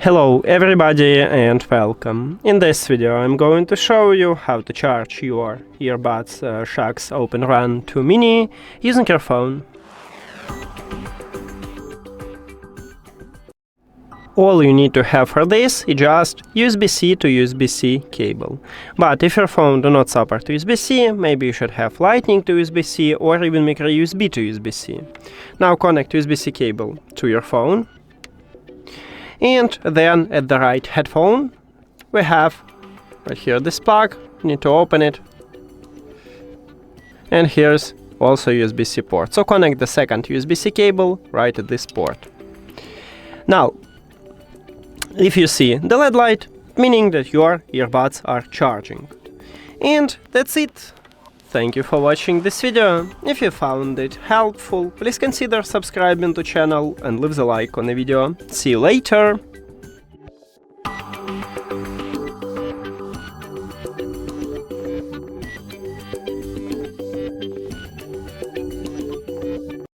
Hello everybody and welcome. In this video I'm going to show you how to charge your earbuds SHOKZ OpenRun 2 Mini using your phone. All you need to have for this is just USB-C to USB-C cable. But if your phone do not support USB-C, maybe you should have Lightning to USB-C or even micro USB to USB-C. Now connect USB-C cable to your phone. And then at the right headphone, we have right here this plug. You need to open it. And here's also USB-C port. So connect the second USB-C cable right at this port. Now, if you see the LED light, meaning that your earbuds are charging. And that's it. Thank you for watching this video. If you found it helpful, please consider subscribing to the channel and leave the like on the video. See you later!